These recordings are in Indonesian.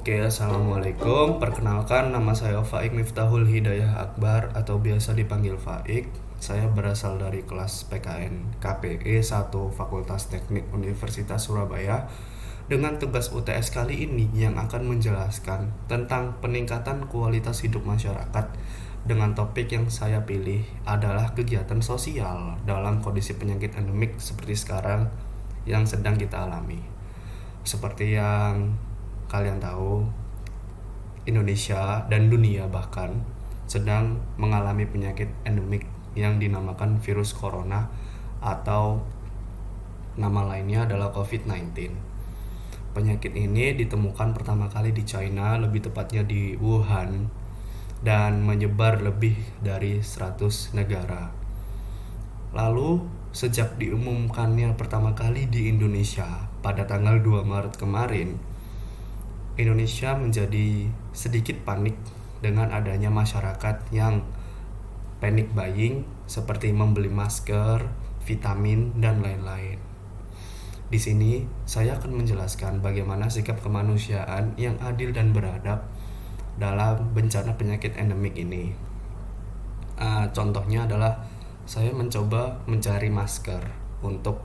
Oke, assalamualaikum. Perkenalkan, nama saya Faik Miftahul Hidayah Akbar atau biasa dipanggil Faik. Saya berasal dari kelas PKN KPE 1 Fakultas Teknik Universitas Surabaya dengan tugas UTS kali ini yang akan menjelaskan tentang peningkatan kualitas hidup masyarakat dengan topik yang saya pilih adalah kegiatan sosial dalam kondisi penyakit endemik seperti sekarang yang sedang kita alami. Seperti yang kalian tahu, Indonesia dan dunia bahkan sedang mengalami penyakit endemik yang dinamakan virus corona atau nama lainnya adalah COVID-19. Penyakit ini ditemukan pertama kali di China, lebih tepatnya di Wuhan, dan menyebar lebih dari 100 negara. Lalu, sejak diumumkannya pertama kali di Indonesia pada tanggal 2 Maret kemarin, Indonesia menjadi sedikit panik dengan adanya masyarakat yang panic buying seperti membeli masker, vitamin, dan lain-lain. Di sini saya akan menjelaskan bagaimana sikap kemanusiaan yang adil dan beradab dalam bencana penyakit endemik ini. Contohnya adalah saya mencoba mencari masker untuk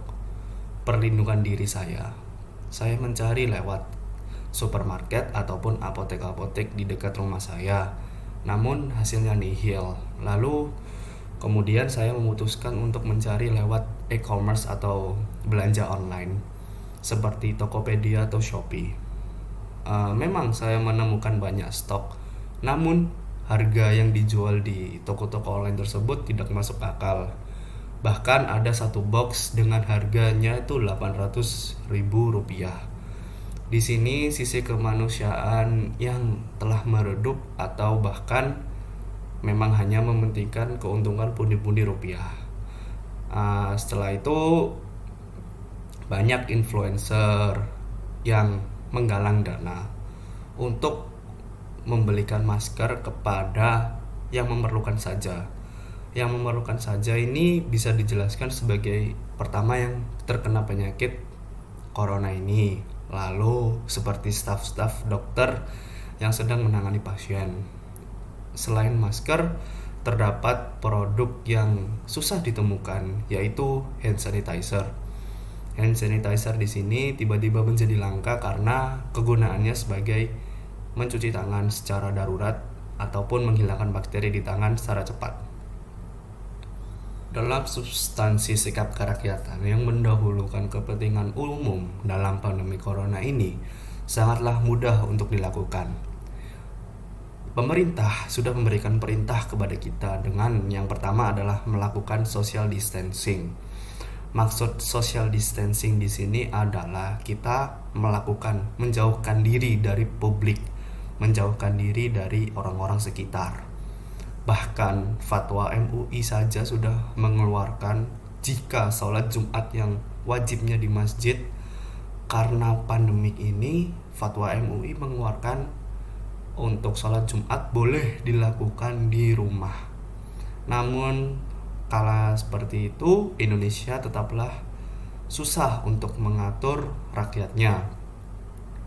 perlindungan diri saya. Saya mencari lewat supermarket ataupun apotek-apotek di dekat rumah saya, namun hasilnya nihil. Lalu kemudian saya memutuskan untuk mencari lewat e-commerce atau belanja online seperti Tokopedia atau Shopee. Memang saya menemukan banyak stok, namun harga yang dijual di toko-toko online tersebut tidak masuk akal. Bahkan ada satu box dengan harganya itu Rp800.000. Di sini sisi kemanusiaan yang telah meredup atau bahkan memang hanya mementingkan keuntungan pundi-pundi rupiah. Setelah itu banyak influencer yang menggalang dana untuk membelikan masker kepada yang memerlukan saja. Yang memerlukan saja ini bisa dijelaskan sebagai pertama yang terkena penyakit corona ini, lalu seperti staf-staf dokter yang sedang menangani pasien. Selain masker, terdapat produk yang susah ditemukan, yaitu hand sanitizer. Hand sanitizer di sini tiba-tiba menjadi langka karena kegunaannya sebagai mencuci tangan secara darurat ataupun menghilangkan bakteri di tangan secara cepat. Dalam substansi sikap kerakyatan yang mendahulukan kepentingan umum dalam pandemi corona ini sangatlah mudah untuk dilakukan. Pemerintah sudah memberikan perintah kepada kita dengan yang pertama adalah melakukan social distancing. Maksud social distancing di sini adalah kita menjauhkan diri dari publik, menjauhkan diri dari orang-orang sekitar. Bahkan fatwa MUI saja sudah mengeluarkan jika sholat Jumat yang wajibnya di masjid karena pandemik ini, fatwa MUI mengeluarkan untuk sholat Jumat boleh dilakukan di rumah. Namun kala seperti itu, Indonesia tetaplah susah untuk mengatur rakyatnya.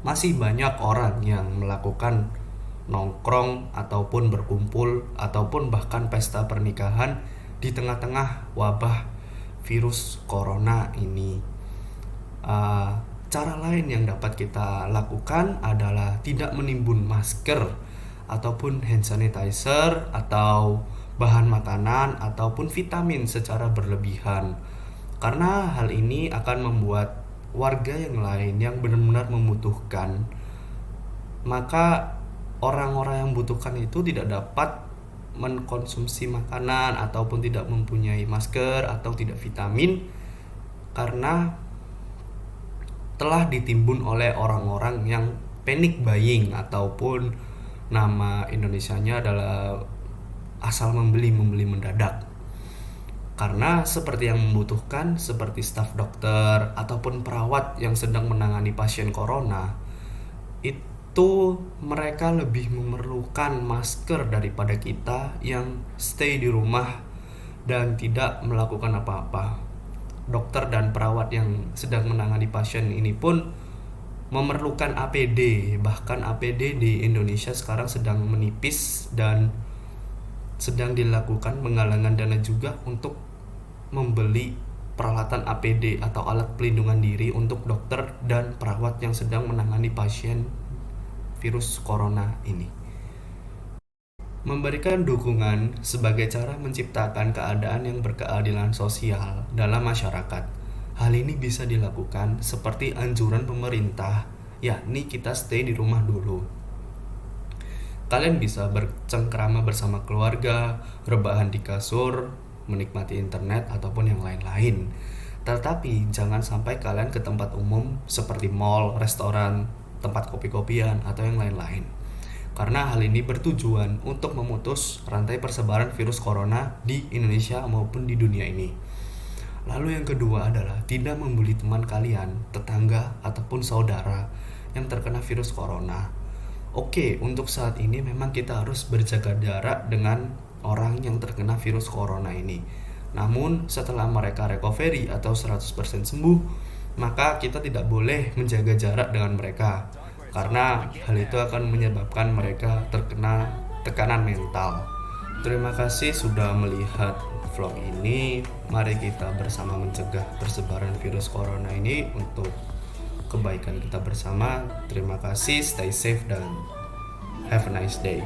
Masih banyak orang yang melakukan nongkrong ataupun berkumpul ataupun bahkan pesta pernikahan di tengah-tengah wabah virus corona ini. Cara lain yang dapat kita lakukan adalah tidak menimbun masker ataupun hand sanitizer atau bahan makanan ataupun vitamin secara berlebihan, karena hal ini akan membuat warga yang lain yang benar-benar membutuhkan, maka orang-orang yang membutuhkan itu tidak dapat mengkonsumsi makanan ataupun tidak mempunyai masker atau tidak vitamin karena telah ditimbun oleh orang-orang yang panic buying ataupun nama Indonesianya adalah asal membeli mendadak. Karena seperti yang membutuhkan seperti staf dokter ataupun perawat yang sedang menangani pasien corona, itu mereka lebih memerlukan masker daripada kita yang stay di rumah dan tidak melakukan apa-apa. Dokter dan perawat yang sedang menangani pasien ini pun memerlukan APD. Bahkan APD di Indonesia sekarang sedang menipis dan sedang dilakukan penggalangan dana juga untuk membeli peralatan APD atau alat pelindungan diri untuk dokter dan perawat yang sedang menangani pasien virus corona ini. Memberikan dukungan sebagai cara menciptakan keadaan yang berkeadilan sosial dalam masyarakat. Hal ini bisa dilakukan seperti anjuran pemerintah, yakni kita stay di rumah dulu. Kalian bisa bercengkrama bersama keluarga, rebahan di kasur, menikmati internet, ataupun yang lain-lain. Tetapi jangan sampai kalian ke tempat umum seperti mall, restoran, tempat kopi-kopian, atau yang lain-lain. Karena hal ini bertujuan untuk memutus rantai persebaran virus corona di Indonesia maupun di dunia ini. Lalu yang kedua adalah tidak membuli teman kalian, tetangga, ataupun saudara yang terkena virus corona. Oke, untuk saat ini memang kita harus berjaga jarak dengan orang yang terkena virus corona ini. Namun setelah mereka recovery atau 100% sembuh, maka kita tidak boleh menjaga jarak dengan mereka, karena hal itu akan menyebabkan mereka terkena tekanan mental. Terima kasih sudah melihat vlog ini. Mari kita bersama mencegah persebaran virus corona ini untuk kebaikan kita bersama. Terima kasih, stay safe dan have a nice day.